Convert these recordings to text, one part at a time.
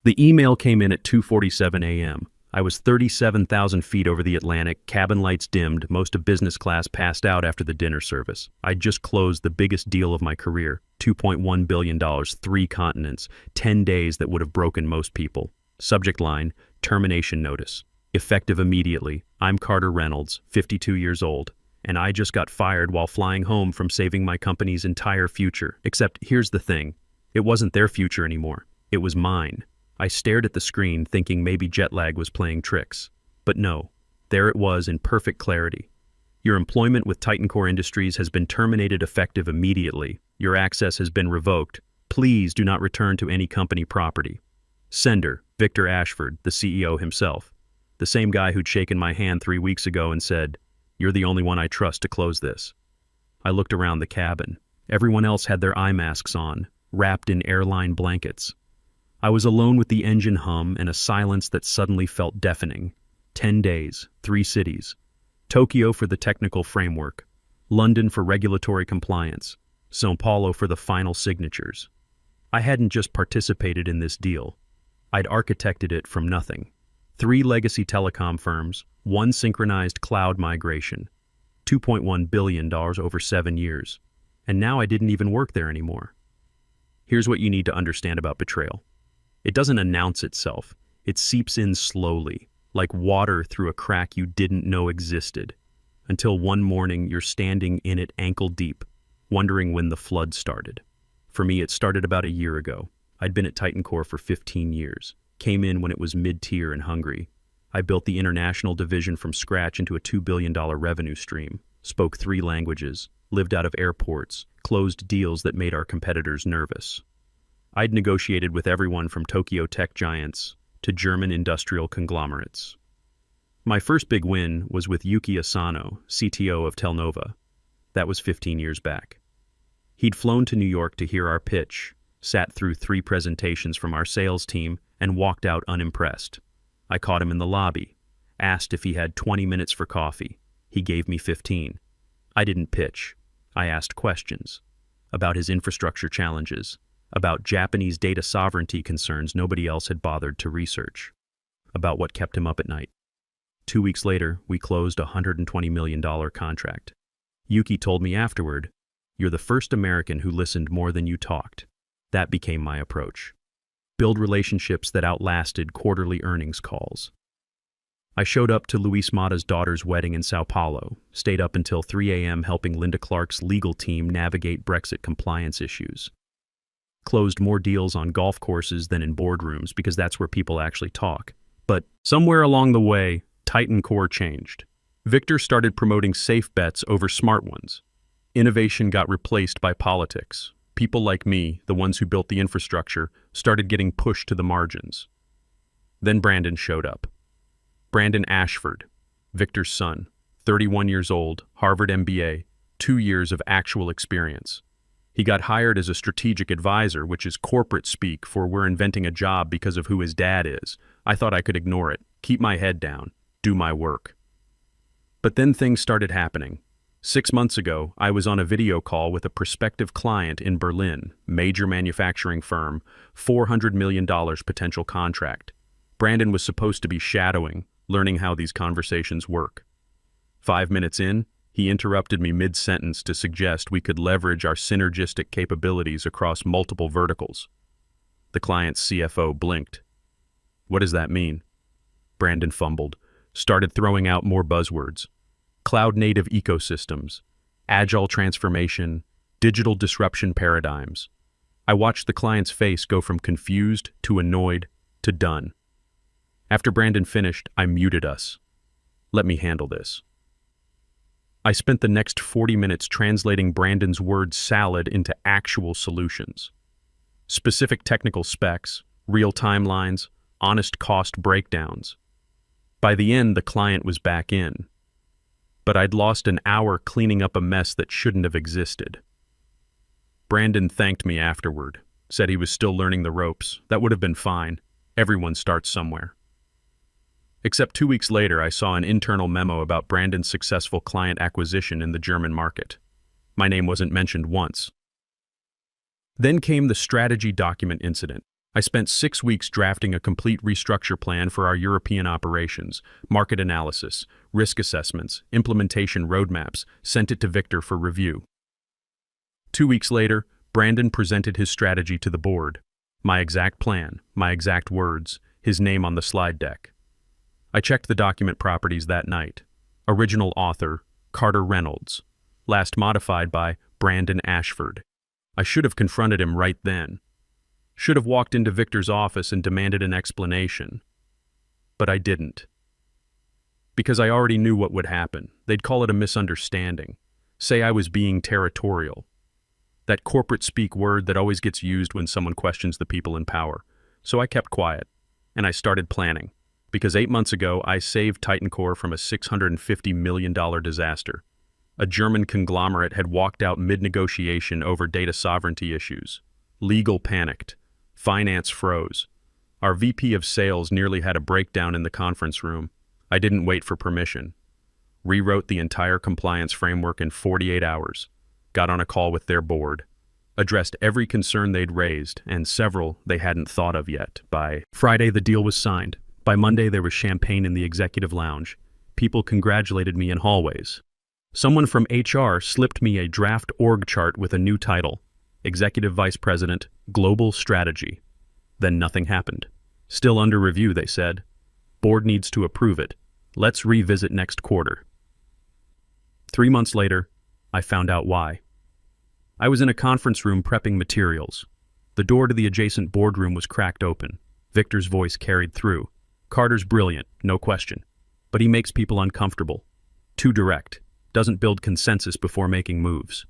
The email came in at 2:47 a.m. I was 37,000 feet over the Atlantic, cabin lights dimmed, most of business class passed out after the dinner service. I'd just closed the biggest deal of my career, $2.1 billion, 3 continents, 10 days that would have broken most people. Subject line, termination notice. Effective immediately. I'm Carter Reynolds, 52 years old, and I just got fired while flying home from saving my company's entire future. Except here's the thing, it wasn't their future anymore. It was mine. I stared at the screen thinking maybe jet lag was playing tricks. But no, there it was in perfect clarity. Your employment with Titan Core Industries has been terminated effective immediately. Your access has been revoked. Please do not return to any company property. Sender, Victor Ashford, the CEO himself. The same guy who'd shaken my hand 3 weeks ago and said, "You're the only one I trust to close this." I looked around the cabin. Everyone else had their eye masks on, wrapped in airline blankets. I was alone with the engine hum and a silence that suddenly felt deafening. 10 days, 3 cities. Tokyo for the technical framework, London for regulatory compliance, São Paulo for the final signatures. I hadn't just participated in this deal. I'd architected it from nothing. 3 legacy telecom firms, 1 synchronized cloud migration, $2.1 billion over 7 years. And now I didn't even work there anymore. Here's what you need to understand about betrayal. It doesn't announce itself. It seeps in slowly, like water through a crack you didn't know existed, until one morning you're standing in it ankle deep, wondering when the flood started. For me, it started about a year ago. I'd been at Titan Core for 15 years, came in when it was mid-tier and hungry. I built the international division from scratch into a $2 billion revenue stream, spoke 3 languages, lived out of airports, closed deals that made our competitors nervous. I'd negotiated with everyone from Tokyo tech giants to German industrial conglomerates. My first big win was with Yuki Asano, CTO of Telnova. That was 15 years back. He'd flown to New York to hear our pitch, sat through 3 presentations from our sales team, and walked out unimpressed. I caught him in the lobby, asked if he had 20 minutes for coffee. He gave me 15. I didn't pitch. I asked questions about his infrastructure challenges, about Japanese data sovereignty concerns nobody else had bothered to research, about what kept him up at night. 2 weeks later, we closed a $120 million contract. Yuki told me afterward, "You're the first American who listened more than you talked." That became my approach. Build relationships that outlasted quarterly earnings calls. I showed up to Luis Mata's daughter's wedding in São Paulo, stayed up until 3 a.m. helping Linda Clark's legal team navigate Brexit compliance issues. Closed more deals on golf courses than in boardrooms because that's where people actually talk. But somewhere along the way, Titan Core changed. Victor started promoting safe bets over smart ones. Innovation got replaced by politics. People like me, the ones who built the infrastructure, started getting pushed to the margins. Then Brandon showed up. Brandon Ashford, Victor's son, 31 years old, Harvard MBA, 2 years of actual experience. He got hired as a strategic advisor, which is corporate speak for we're inventing a job because of who his dad is. I thought I could ignore it, keep my head down, do my work. But then things started happening. 6 months ago, I was on a video call with a prospective client in Berlin, major manufacturing firm, $400 million potential contract. Brandon was supposed to be shadowing, learning how these conversations work. 5 minutes in, he interrupted me mid-sentence to suggest we could leverage our synergistic capabilities across multiple verticals. The client's CFO blinked. "What does that mean?" Brandon fumbled, started throwing out more buzzwords. Cloud-native ecosystems, agile transformation, digital disruption paradigms. I watched the client's face go from confused to annoyed to done. After Brandon finished, I muted us. "Let me handle this." I spent the next 40 minutes translating Brandon's word salad into actual solutions. Specific technical specs, real timelines, honest cost breakdowns. By the end, the client was back in. But I'd lost an hour cleaning up a mess that shouldn't have existed. Brandon thanked me afterward, said he was still learning the ropes. That would have been fine. Everyone starts somewhere. Except 2 weeks later, I saw an internal memo about Brandon's successful client acquisition in the German market. My name wasn't mentioned once. Then came the strategy document incident. I spent 6 weeks drafting a complete restructure plan for our European operations, market analysis, risk assessments, implementation roadmaps, sent it to Victor for review. 2 weeks later, Brandon presented his strategy to the board. My exact plan, my exact words, his name on the slide deck. I checked the document properties that night. Original author, Carter Reynolds. Last modified by Brandon Ashford. I should have confronted him right then. Should have walked into Victor's office and demanded an explanation. But I didn't. Because I already knew what would happen. They'd call it a misunderstanding. Say I was being territorial. That corporate speak word that always gets used when someone questions the people in power. So I kept quiet, and I started planning. Because 8 months ago, I saved TitanCore from a $650 million disaster. A German conglomerate had walked out mid-negotiation over data sovereignty issues. Legal panicked. Finance froze. Our VP of sales nearly had a breakdown in the conference room. I didn't wait for permission. Rewrote the entire compliance framework in 48 hours. Got on a call with their board. Addressed every concern they'd raised, and several they hadn't thought of yet. By Friday, the deal was signed. By Monday, there was champagne in the executive lounge. People congratulated me in hallways. Someone from HR slipped me a draft org chart with a new title. Executive Vice President, Global Strategy. Then nothing happened. Still under review, they said. Board needs to approve it. Let's revisit next quarter. 3 months later, I found out why. I was in a conference room prepping materials. The door to the adjacent boardroom was cracked open. Victor's voice carried through. Carter's brilliant, no question. But he makes people uncomfortable. Too direct. Doesn't build consensus before making moves.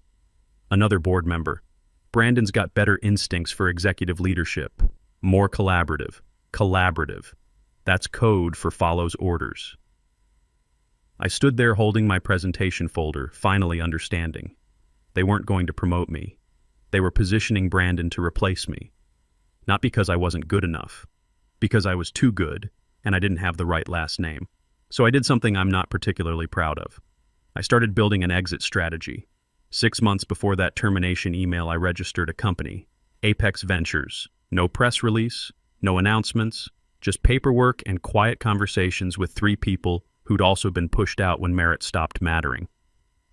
Another board member. Brandon's got better instincts for executive leadership. More collaborative. Collaborative. That's code for follows orders. I stood there holding my presentation folder, finally understanding. They weren't going to promote me. They were positioning Brandon to replace me. Not because I wasn't good enough. Because I was too good, and I didn't have the right last name. So I did something I'm not particularly proud of. I started building an exit strategy. 6 months before that termination email, I registered a company, Apex Ventures. No press release, no announcements, just paperwork and quiet conversations with 3 people who'd also been pushed out when merit stopped mattering.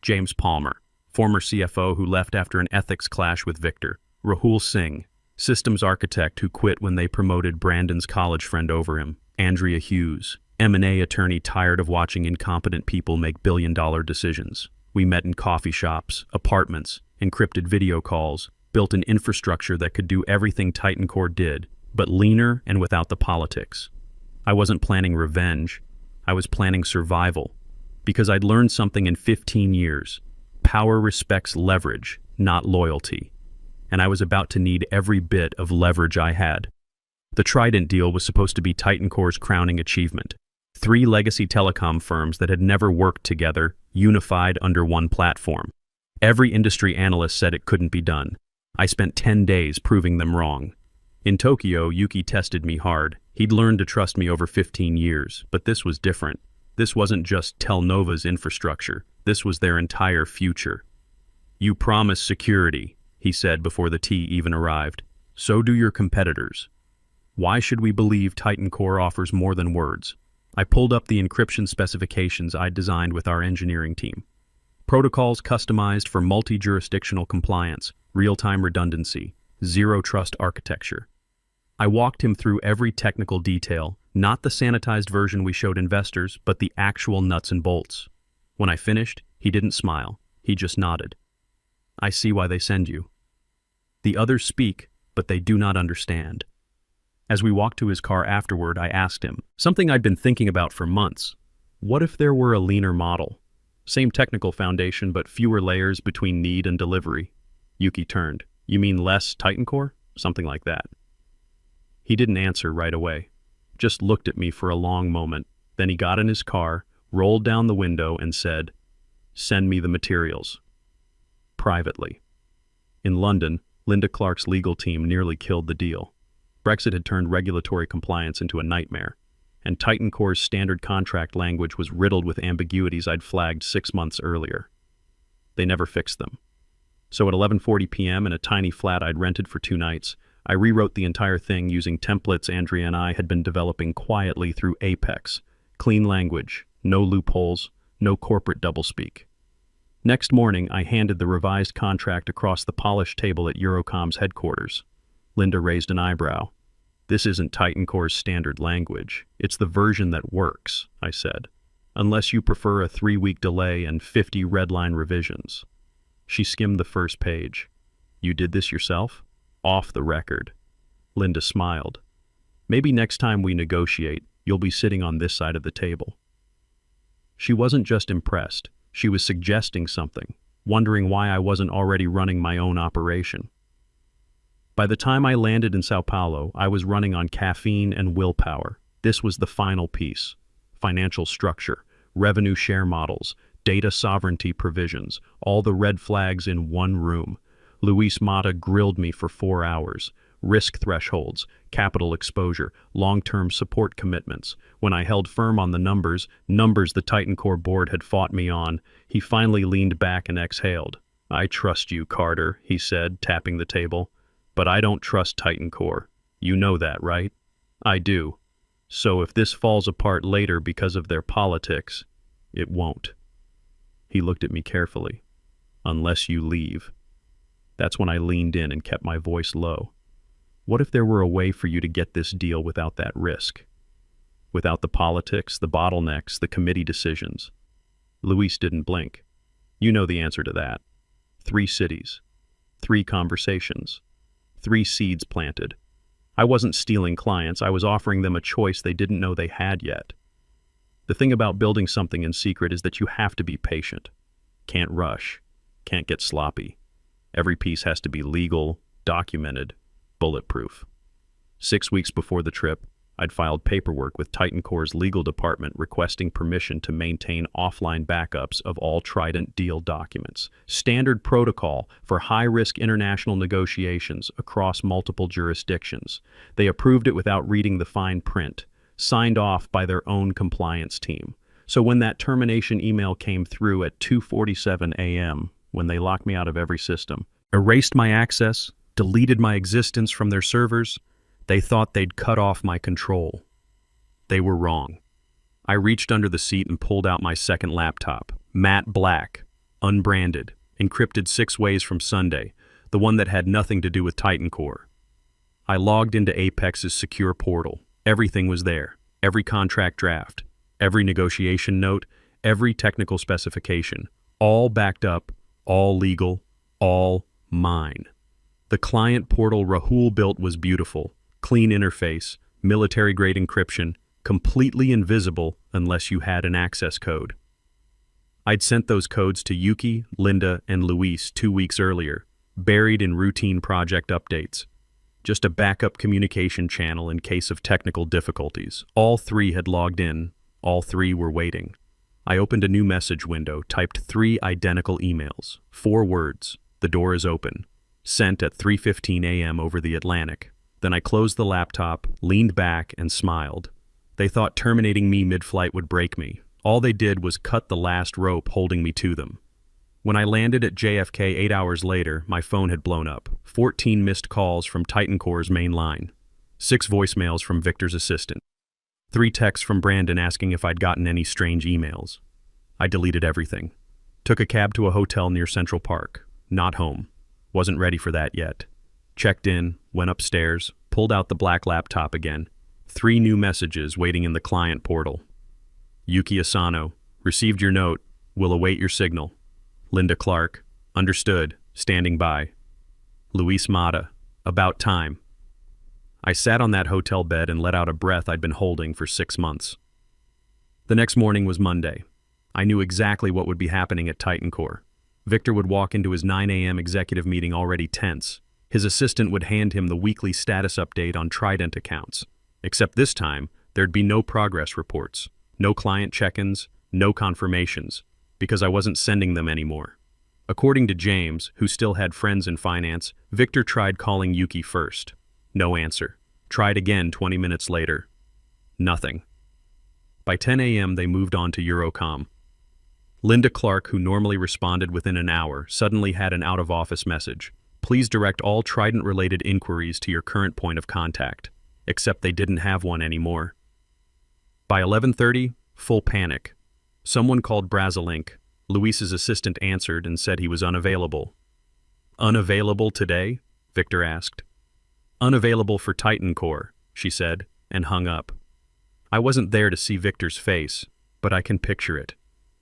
James Palmer, former CFO who left after an ethics clash with Victor. Rahul Singh, systems architect who quit when they promoted Brandon's college friend over him. Andrea Hughes, M&A attorney tired of watching incompetent people make billion-dollar decisions. We met in coffee shops, apartments, encrypted video calls, built an infrastructure that could do everything TitanCore did, but leaner and without the politics. I wasn't planning revenge. I was planning survival. Because I'd learned something in 15 years. Power respects leverage, not loyalty. And I was about to need every bit of leverage I had. The Trident deal was supposed to be TitanCore's crowning achievement. 3 legacy telecom firms that had never worked together, unified under one platform. Every industry analyst said it couldn't be done. I spent 10 days proving them wrong. In Tokyo, Yuki tested me hard. He'd learned to trust me over 15 years, but this was different. This wasn't just Telnova's infrastructure. This was their entire future. You promise security, he said before the tea even arrived. So do your competitors. Why should we believe TitanCore offers more than words? I pulled up the encryption specifications I'd designed with our engineering team. Protocols customized for multi-jurisdictional compliance, real-time redundancy, zero-trust architecture. I walked him through every technical detail, not the sanitized version we showed investors, but the actual nuts and bolts. When I finished, he didn't smile. He just nodded. I see why they send you. The others speak, but they do not understand. As we walked to his car afterward, I asked him, something I'd been thinking about for months. What if there were a leaner model? Same technical foundation, but fewer layers between need and delivery. Yuki turned. You mean less TitanCore? Something like that. He didn't answer right away. Just looked at me for a long moment. Then he got in his car, rolled down the window, and said, "Send me the materials." Privately. In London, Linda Clark's legal team nearly killed the deal. Brexit had turned regulatory compliance into a nightmare, and TitanCore's standard contract language was riddled with ambiguities I'd flagged 6 months earlier. They never fixed them. So at 11:40 p.m. in a tiny flat I'd rented for 2 nights, I rewrote the entire thing using templates Andrea and I had been developing quietly through Apex. Clean language, no loopholes, no corporate doublespeak. Next morning, I handed the revised contract across the polished table at Eurocom's headquarters. Linda raised an eyebrow. "This isn't Titan Core's standard language. It's the version that works," I said. "Unless you prefer a 3-week delay and 50 red-line revisions." She skimmed the first page. "You did this yourself?" "Off the record." Linda smiled. "Maybe next time we negotiate, you'll be sitting on this side of the table." She wasn't just impressed. She was suggesting something, wondering why I wasn't already running my own operation. By the time I landed in Sao Paulo, I was running on caffeine and willpower. This was the final piece: financial structure, revenue share models, data sovereignty provisions, all the red flags in one room. Luis Mata grilled me for 4 hours. Risk thresholds, capital exposure, long-term support commitments. When I held firm on the numbers the Titan Core board had fought me on, he finally leaned back and exhaled. "I trust you, Carter," he said, tapping the table. "But I don't trust Titan Core. You know that, right?" "I do. So if this falls apart later because of their politics, it won't." He looked at me carefully. "Unless you leave." That's when I leaned in and kept my voice low. "What if there were a way for you to get this deal without that risk? Without the politics, the bottlenecks, the committee decisions?" Luis didn't blink. "You know the answer to that. 3 cities, 3 conversations, 3 seeds planted. I wasn't stealing clients, I was offering them a choice they didn't know they had yet. The thing about building something in secret is that you have to be patient. Can't rush, can't get sloppy. Every piece has to be legal, documented, bulletproof." 6 weeks before the trip, I'd filed paperwork with Titan Core's legal department requesting permission to maintain offline backups of all Trident deal documents. Standard protocol for high-risk international negotiations across multiple jurisdictions. They approved it without reading the fine print, signed off by their own compliance team. So when that termination email came through at 2:47 a.m., when they locked me out of every system, erased my access, deleted my existence from their servers, they thought they'd cut off my control. They were wrong. I reached under the seat and pulled out my second laptop, matte black, unbranded, encrypted 6 ways from Sunday, the one that had nothing to do with Titan Core. I logged into Apex's secure portal. Everything was there. Every contract draft, every negotiation note, every technical specification, all backed up, all legal, all mine. The client portal Rahul built was beautiful. Clean interface, military-grade encryption, completely invisible unless you had an access code. I'd sent those codes to Yuki, Linda, and Luis 2 weeks earlier, buried in routine project updates. Just a backup communication channel in case of technical difficulties. All 3 had logged in. All 3 were waiting. I opened a new message window, typed 3 identical emails. 4 words. "The door is open." Sent at 3:15 a.m. over the Atlantic. Then I closed the laptop, leaned back, and smiled. They thought terminating me mid-flight would break me. All they did was cut the last rope holding me to them. When I landed at JFK 8 hours later, my phone had blown up. 14 missed calls from Titan Core's main line. 6 voicemails from Victor's assistant. 3 texts from Brandon asking if I'd gotten any strange emails. I deleted everything. Took a cab to a hotel near Central Park. Not home. Wasn't ready for that yet. Checked in, went upstairs, pulled out the black laptop again. 3 new messages waiting in the client portal. Yuki Asano, received your note, will await your signal. Linda Clark, understood, standing by. Luis Mata, about time. I sat on that hotel bed and let out a breath I'd been holding for 6 months. The next morning was Monday. I knew exactly what would be happening at Titan Core. Victor would walk into his 9 a.m. executive meeting already tense. His assistant would hand him the weekly status update on Trident accounts. Except this time, there'd be no progress reports, no client check-ins, no confirmations, because I wasn't sending them anymore. According to James, who still had friends in finance, Victor tried calling Yuki first. No answer. Tried again 20 minutes later. Nothing. By 10 a.m. they moved on to Eurocom. Linda Clark, who normally responded within an hour, suddenly had an out-of-office message. Please direct all Trident-related inquiries to your current point of contact, except they didn't have one anymore. By 11:30, full panic. Someone called Brazilink. Luis's assistant answered and said he was unavailable. Unavailable today? Victor asked. Unavailable for Titan Core, she said, and hung up. I wasn't there to see Victor's face, but I can picture it.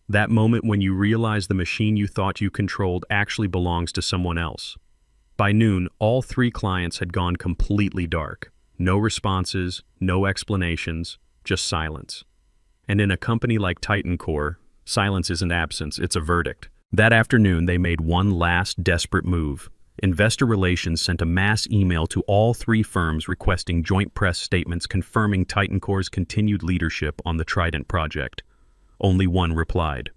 That moment when you realize the machine you thought you controlled actually belongs to someone else. By noon, all 3 clients had gone completely dark. No responses, no explanations, just silence. And in a company like Titan Core, silence isn't absence, it's a verdict. That afternoon, they made one last desperate move. Investor Relations sent a mass email to all 3 firms requesting joint press statements confirming Titan Core's continued leadership on the Trident project. Only one replied.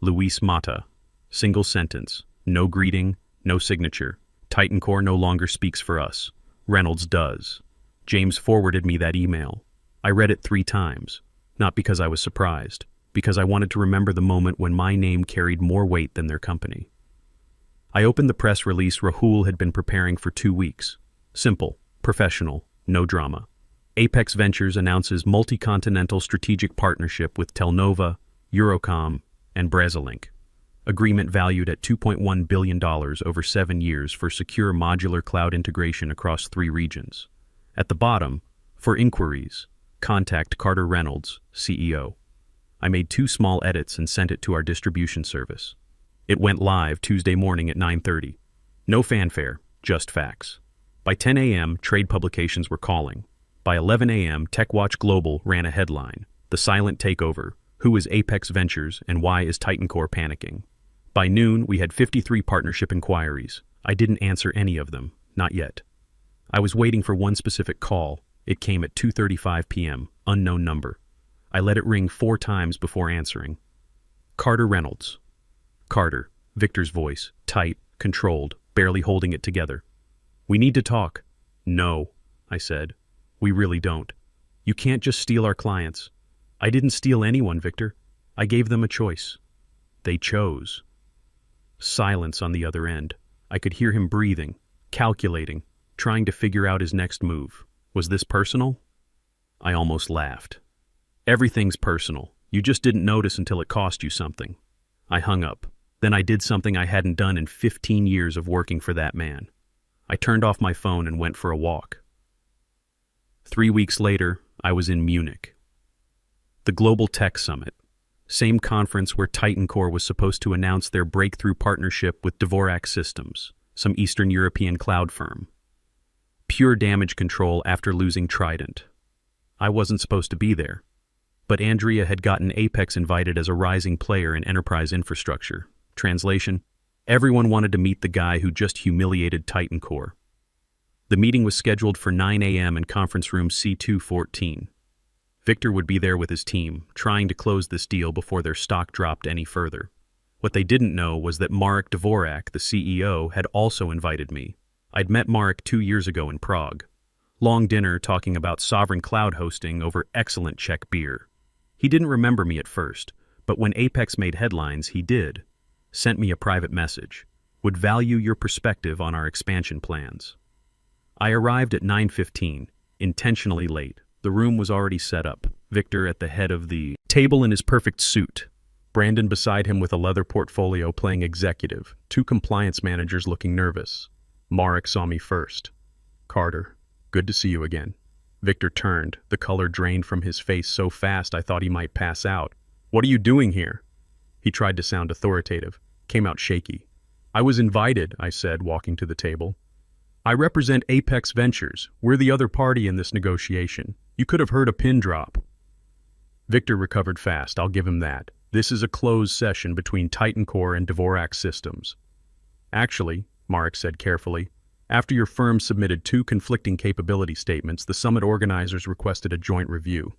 Luis Mata. Single sentence. No greeting, no signature. Titan Core no longer speaks for us. Reynolds does. James forwarded me that email. I read it 3 times. Not because I was surprised, because I wanted to remember the moment when my name carried more weight than their company. I opened the press release Rahul had been preparing for 2 weeks. Simple, professional, no drama. Apex Ventures announces multi-continental strategic partnership with Telnova, Eurocom, and Brazilink. Agreement valued at $2.1 billion over 7 years for secure modular cloud integration across 3 regions. At the bottom, for inquiries, contact Carter Reynolds, CEO. I made 2 small edits and sent it to our distribution service. It went live Tuesday morning at 9:30. No fanfare, just facts. By 10 a.m., trade publications were calling. By 11 a.m., TechWatch Global ran a headline, The Silent Takeover, Who is Apex Ventures and Why is Titan Core Panicking? By noon, we had 53 partnership inquiries. I didn't answer any of them, not yet. I was waiting for one specific call. It came at 2:35 p.m., unknown number. I let it ring 4 times before answering. Carter Reynolds. Carter, Victor's voice, tight, controlled, barely holding it together. We need to talk. No, I said. We really don't. You can't just steal our clients. I didn't steal anyone, Victor. I gave them a choice. They chose. Silence on the other end. I could hear him breathing, calculating, trying to figure out his next move. Was this personal? I almost laughed. Everything's personal. You just didn't notice until it cost you something. I hung up. Then I did something I hadn't done in 15 years of working for that man. I turned off my phone and went for a walk. 3 weeks later, I was in Munich. The Global Tech Summit. Same conference where Titan Core was supposed to announce their breakthrough partnership with Dvorak Systems, some Eastern European cloud firm. Pure damage control after losing Trident. I wasn't supposed to be there. But Andrea had gotten Apex invited as a rising player in enterprise infrastructure. Translation: everyone wanted to meet the guy who just humiliated Titan Core. The meeting was scheduled for 9 a.m. in conference room C214. Victor would be there with his team, trying to close this deal before their stock dropped any further. What they didn't know was that Marek Dvorak, the CEO, had also invited me. I'd met Marek 2 years ago in Prague. Long dinner talking about sovereign cloud hosting over excellent Czech beer. He didn't remember me at first, but when Apex made headlines, he did. Sent me a private message. Would value your perspective on our expansion plans. I arrived at 9:15, intentionally late. The room was already set up. Victor at the head of the table in his perfect suit. Brandon beside him with a leather portfolio playing executive. 2 compliance managers looking nervous. Marek saw me first. Carter, good to see you again. Victor turned, the color drained from his face so fast I thought he might pass out. What are you doing here? He tried to sound authoritative, came out shaky. I was invited, I said, walking to the table. I represent Apex Ventures. We're the other party in this negotiation. You could have heard a pin drop. Victor recovered fast, I'll give him that. This is a closed session between Titan Core and Dvorak Systems. Actually, Marek said carefully, after your firm submitted 2 conflicting capability statements, the summit organizers requested a joint review.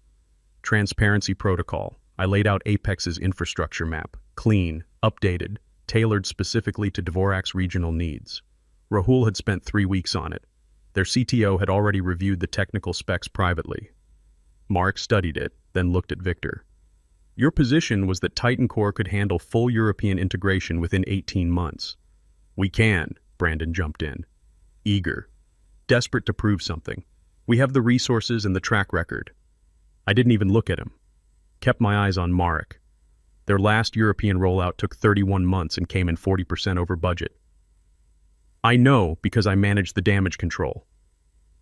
Transparency protocol. I laid out Apex's infrastructure map, clean, updated, tailored specifically to Dvorak's regional needs. Rahul had spent 3 weeks on it. Their CTO had already reviewed the technical specs privately. Mark studied it, then looked at Victor. Your position was that Titan Core could handle full European integration within 18 months. We can, Brandon jumped in. Eager. Desperate to prove something. We have the resources and the track record. I didn't even look at him. Kept my eyes on Marek. Their last European rollout took 31 months and came in 40% over budget. I know because I managed the damage control.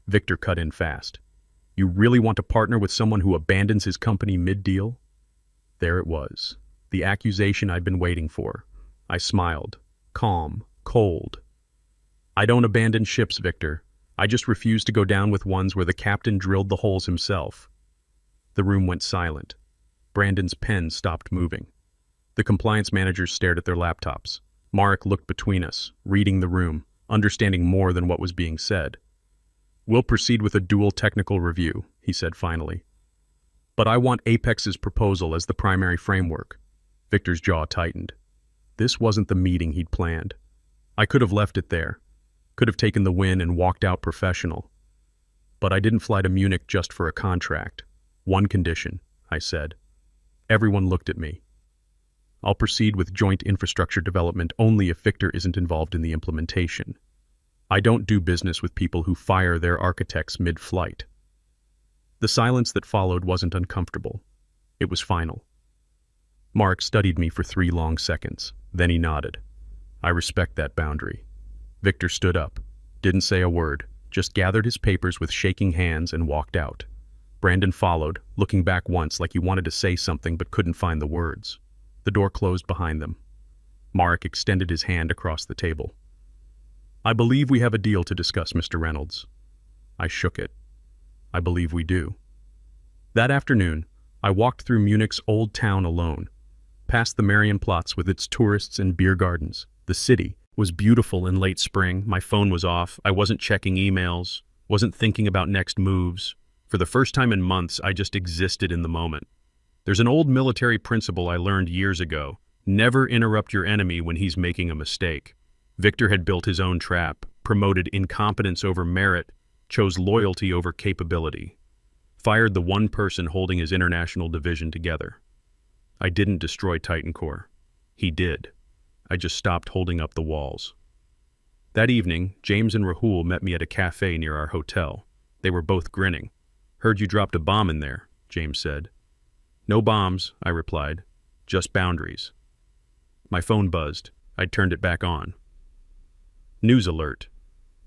Victor cut in fast. You really want to partner with someone who abandons his company mid-deal? There it was. The accusation I'd been waiting for. I smiled. Calm. Cold. I don't abandon ships, Victor. I just refuse to go down with ones where the captain drilled the holes himself. The room went silent. Brandon's pen stopped moving. The compliance managers stared at their laptops. Marek looked between us, reading the room, understanding more than what was being said. We'll proceed with a dual technical review, he said finally. But I want Apex's proposal as the primary framework. Victor's jaw tightened. This wasn't the meeting he'd planned. I could have left it there. Could have taken the win and walked out professional. But I didn't fly to Munich just for a contract. One condition, I said. Everyone looked at me. I'll proceed with joint infrastructure development only if Victor isn't involved in the implementation. I don't do business with people who fire their architects mid-flight. The silence that followed wasn't uncomfortable. It was final. Marek studied me for 3 long seconds. Then he nodded. I respect that boundary. Victor stood up, didn't say a word, just gathered his papers with shaking hands and walked out. Brandon followed, looking back once like he wanted to say something but couldn't find the words. The door closed behind them. Marek extended his hand across the table. I believe we have a deal to discuss, Mr. Reynolds. I shook it. I believe we do. That afternoon, I walked through Munich's old town alone, past the Marienplatz with its tourists and beer gardens. The city was beautiful in late spring. My phone was off. I wasn't checking emails, wasn't thinking about next moves. For the first time in months, I just existed in the moment. There's an old military principle I learned years ago. Never interrupt your enemy when he's making a mistake. Victor had built his own trap, promoted incompetence over merit, chose loyalty over capability, fired the one person holding his international division together. I didn't destroy Titan Core. He did. I just stopped holding up the walls. That evening, James and Rahul met me at a cafe near our hotel. They were both grinning. Heard you dropped a bomb in there, James said. No bombs, I replied. Just boundaries. My phone buzzed. I turned it back on. News alert.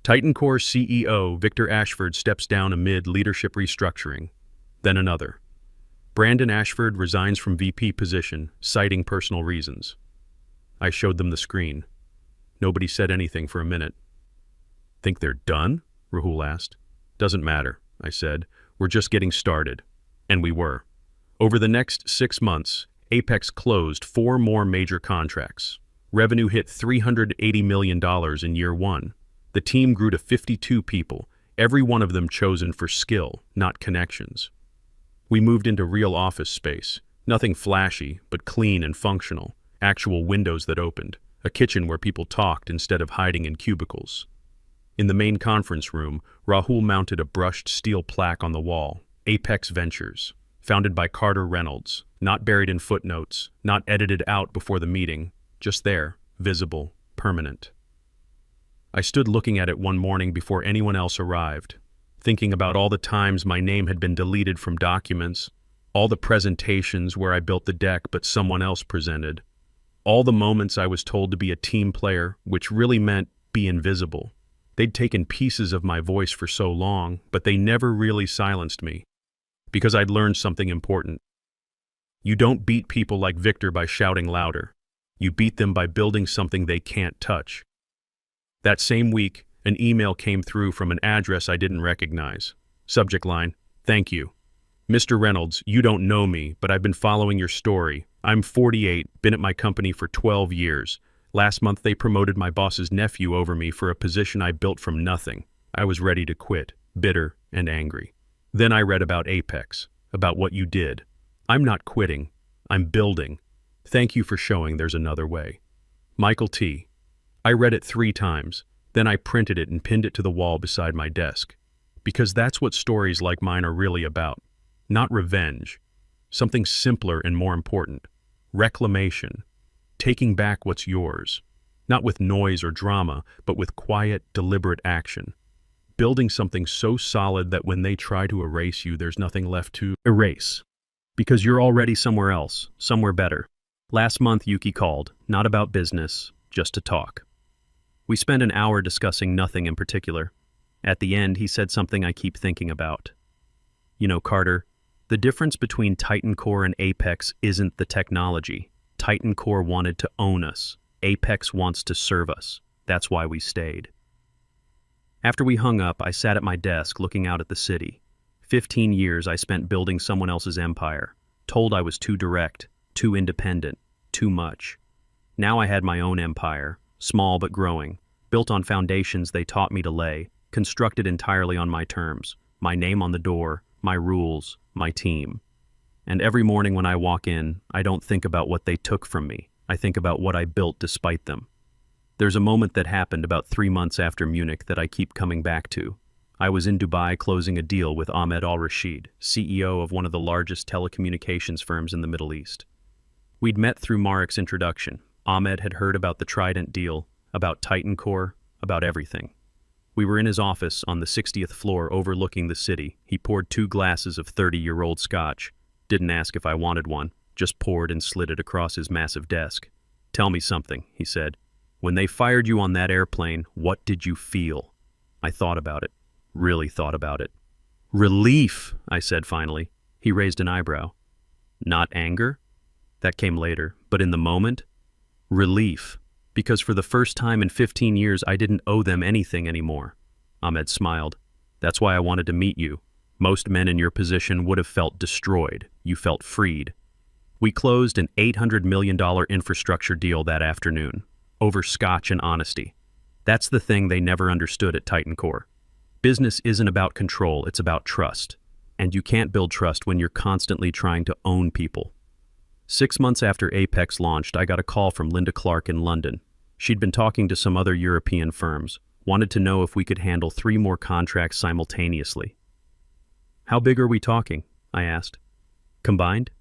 Titan Core CEO Victor Ashford steps down amid leadership restructuring. Then another. Brandon Ashford resigns from VP position, citing personal reasons. I showed them the screen. Nobody said anything for a minute. Think they're done? Rahul asked. Doesn't matter, I said. We're just getting started. And we were. Over the next 6 months, Apex closed 4 more major contracts. Revenue hit $380 million in year 1. The team grew to 52 people, every one of them chosen for skill, not connections. We moved into real office space. Nothing flashy, but clean and functional. Actual windows that opened. A kitchen where people talked instead of hiding in cubicles. In the main conference room, Rahul mounted a brushed steel plaque on the wall. Apex Ventures. Founded by Carter Reynolds. Not buried in footnotes. Not edited out before the meeting. Just there, visible, permanent. I stood looking at it one morning before anyone else arrived, thinking about all the times my name had been deleted from documents, all the presentations where I built the deck but someone else presented, all the moments I was told to be a team player, which really meant be invisible. They'd taken pieces of my voice for so long, but they never really silenced me, because I'd learned something important. You don't beat people like Victor by shouting louder. You beat them by building something they can't touch. That same week, an email came through from an address I didn't recognize. Subject line, thank you. Mr. Reynolds, you don't know me, but I've been following your story. I'm 48, been at my company for 12 years. Last month they promoted my boss's nephew over me for a position I built from nothing. I was ready to quit, bitter and angry. Then I read about Apex, about what you did. I'm not quitting, I'm building. Thank you for showing there's another way. Michael T. I read it 3 times, then I printed it and pinned it to the wall beside my desk. Because that's what stories like mine are really about. Not revenge. Something simpler and more important. Reclamation. Taking back what's yours. Not with noise or drama, but with quiet, deliberate action. Building something so solid that when they try to erase you, there's nothing left to erase. Because you're already somewhere else, somewhere better. Last month, Yuki called, not about business, just to talk. We spent an hour discussing nothing in particular. At the end, he said something I keep thinking about. You know, Carter, the difference between Titan Core and Apex isn't the technology. Titan Core wanted to own us. Apex wants to serve us. That's why we stayed. After we hung up, I sat at my desk looking out at the city. 15 years I spent building someone else's empire, told I was too direct, too independent, too much. Now I had my own empire, small but growing, built on foundations they taught me to lay, constructed entirely on my terms, my name on the door, my rules, my team. And every morning when I walk in, I don't think about what they took from me. I think about what I built despite them. There's a moment that happened about 3 months after Munich that I keep coming back to. I was in Dubai closing a deal with Ahmed Al-Rashid, CEO of one of the largest telecommunications firms in the Middle East. We'd met through Marek's introduction. Ahmed had heard about the Trident deal, about Titan Core, about everything. We were in his office on the 60th floor overlooking the city. He poured 2 glasses of 30-year-old scotch. Didn't ask if I wanted one, just poured and slid it across his massive desk. "Tell me something," he said. "When they fired you on that airplane, what did you feel?" I thought about it. Really thought about it. "Relief," I said finally. He raised an eyebrow. "Not anger?" That came later, but in the moment, relief. Because for the first time in 15 years, I didn't owe them anything anymore. Ahmed smiled. "That's why I wanted to meet you. Most men in your position would have felt destroyed. You felt freed." We closed an $800 million infrastructure deal that afternoon, over scotch and honesty. That's the thing they never understood at Titan Core. Business isn't about control, it's about trust. And you can't build trust when you're constantly trying to own people. 6 months after Apex launched, I got a call from Linda Clark in London. She'd been talking to some other European firms, wanted to know if we could handle 3 more contracts simultaneously. "How big are we talking?" I asked. "Combined?"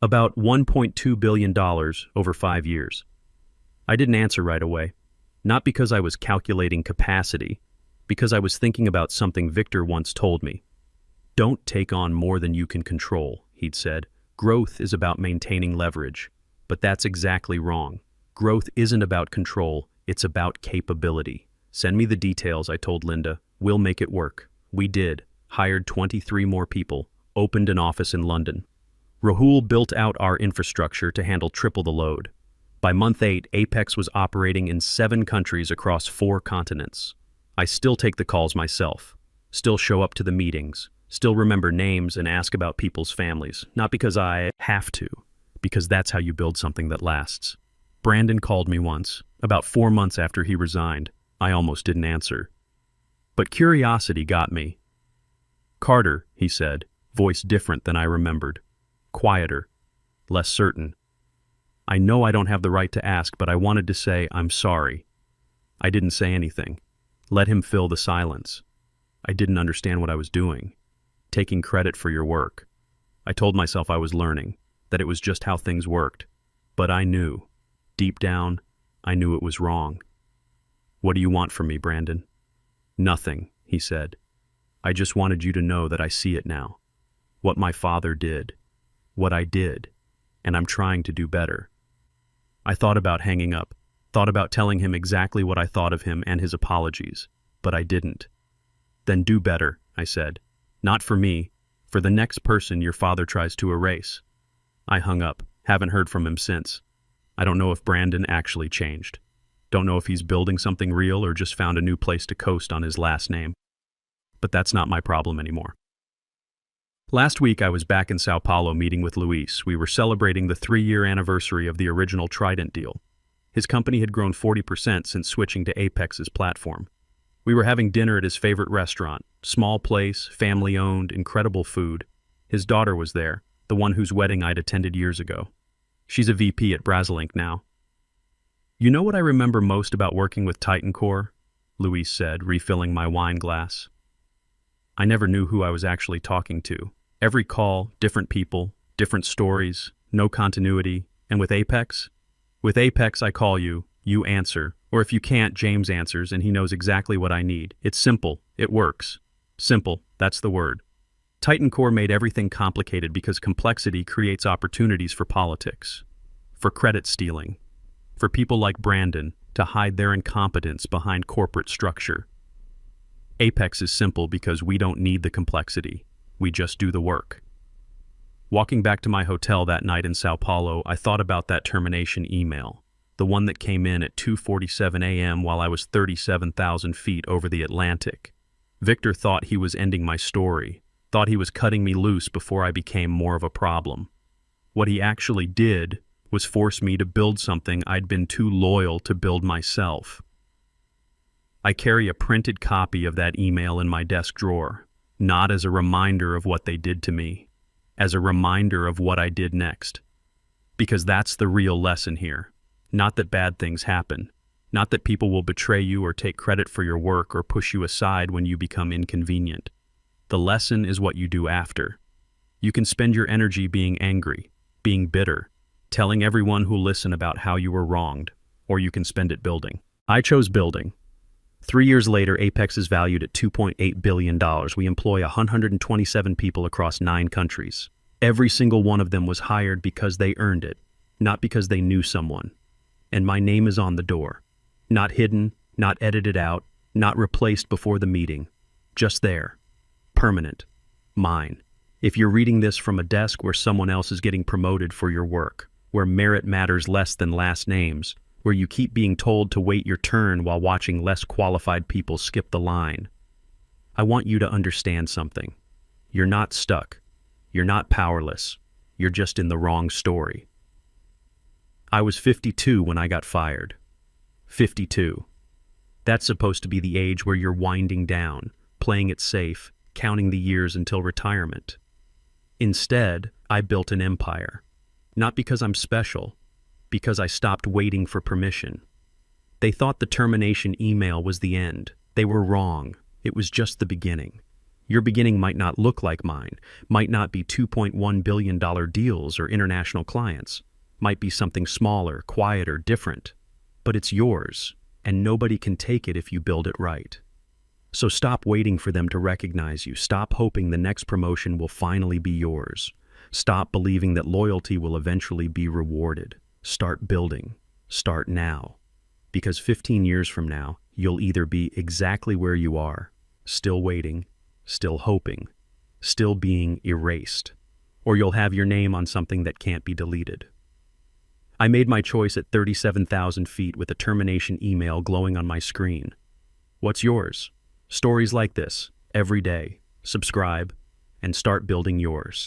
"About $1.2 billion over 5 years. I didn't answer right away. Not because I was calculating capacity, because I was thinking about something Victor once told me. "Don't take on more than you can control," he'd said. "Growth is about maintaining leverage." But that's exactly wrong. Growth isn't about control, it's about capability. "Send me the details," I told Linda. "We'll make it work." We did. Hired 23 more people, opened an office in London. Rahul built out our infrastructure to handle triple the load. By month 8, Apex was operating in 7 countries across 4 continents. I still take the calls myself, still show up to the meetings, still remember names and ask about people's families, not because I have to, because that's how you build something that lasts. Brandon called me once, about 4 months after he resigned. I almost didn't answer. But curiosity got me. "Carter," he said, voice different than I remembered. Quieter, less certain. "I know I don't have the right to ask, but I wanted to say I'm sorry." I didn't say anything. Let him fill the silence. I didn't understand what I was doing. Taking credit for your work. I told myself I was learning, that it was just how things worked. But I knew. Deep down, I knew it was wrong. "What do you want from me, Brandon?" "Nothing," he said. "I just wanted you to know that I see it now. What my father did. What I did. And I'm trying to do better." I thought about hanging up, thought about telling him exactly what I thought of him and his apologies, but I didn't. "Then do better," I said. "Not for me, for the next person your father tries to erase." I hung up, haven't heard from him since. I don't know if Brandon actually changed. Don't know if he's building something real or just found a new place to coast on his last name. But that's not my problem anymore. Last week I was back in Sao Paulo meeting with Luis. We were celebrating the 3-year anniversary of the original Trident deal. His company had grown 40% since switching to Apex's platform. We were having dinner at his favorite restaurant. Small place, family-owned, incredible food. His daughter was there, the one whose wedding I'd attended years ago. She's a VP at Brasilink now. "You know what I remember most about working with Titan Core?" Luis said, refilling my wine glass. I never knew who I was actually talking to. Every call, different people, different stories, no continuity. And with Apex? With Apex, I call you, You answer. Or if you can't, James answers, and he knows exactly what I need. It's simple. It works. Simple, that's the word. Titan Core made everything complicated because complexity creates opportunities for politics, for credit stealing, for people like Brandon to hide their incompetence behind corporate structure. Apex is simple because we don't need the complexity. We just do the work. Walking back to my hotel that night in Sao Paulo, I thought about that termination email, the one that came in at 2:47 a.m. while I was 37,000 feet over the Atlantic. Victor thought he was ending my story, thought he was cutting me loose before I became more of a problem. What he actually did was force me to build something I'd been too loyal to build myself. I carry a printed copy of that email in my desk drawer, not as a reminder of what they did to me, as a reminder of what I did next. Because that's the real lesson here. Not that bad things happen, not that people will betray you or take credit for your work or push you aside when you become inconvenient. The lesson is what you do after. You can spend your energy being angry, being bitter, telling everyone who'll listen about how you were wronged, or you can spend it building. I chose building. 3 years later, Apex is valued at $2.8 billion. We employ 127 people across 9 countries. Every single one of them was hired because they earned it, not because they knew someone. And my name is on the door. Not hidden, not edited out, not replaced before the meeting. Just there. Permanent. Mine. If you're reading this from a desk where someone else is getting promoted for your work, where merit matters less than last names, where you keep being told to wait your turn while watching less qualified people skip the line, I want you to understand something. You're not stuck. You're not powerless. You're just in the wrong story. I was 52 when I got fired. 52. That's supposed to be the age where you're winding down, playing it safe, counting the years until retirement. Instead, I built an empire. Not because I'm special, because I stopped waiting for permission. They thought the termination email was the end. They were wrong. It was just the beginning. Your beginning might not look like mine, might not be $2.1 billion deals or international clients, might be something smaller, quieter, different. But it's yours, and nobody can take it if you build it right. So stop waiting for them to recognize you. Stop hoping the next promotion will finally be yours. Stop believing that loyalty will eventually be rewarded. Start building. Start now. Because 15 years from now, you'll either be exactly where you are, still waiting, still hoping, still being erased, or you'll have your name on something that can't be deleted. I made my choice at 37,000 feet with a termination email glowing on my screen. What's yours? Stories like this, every day. Subscribe and start building yours.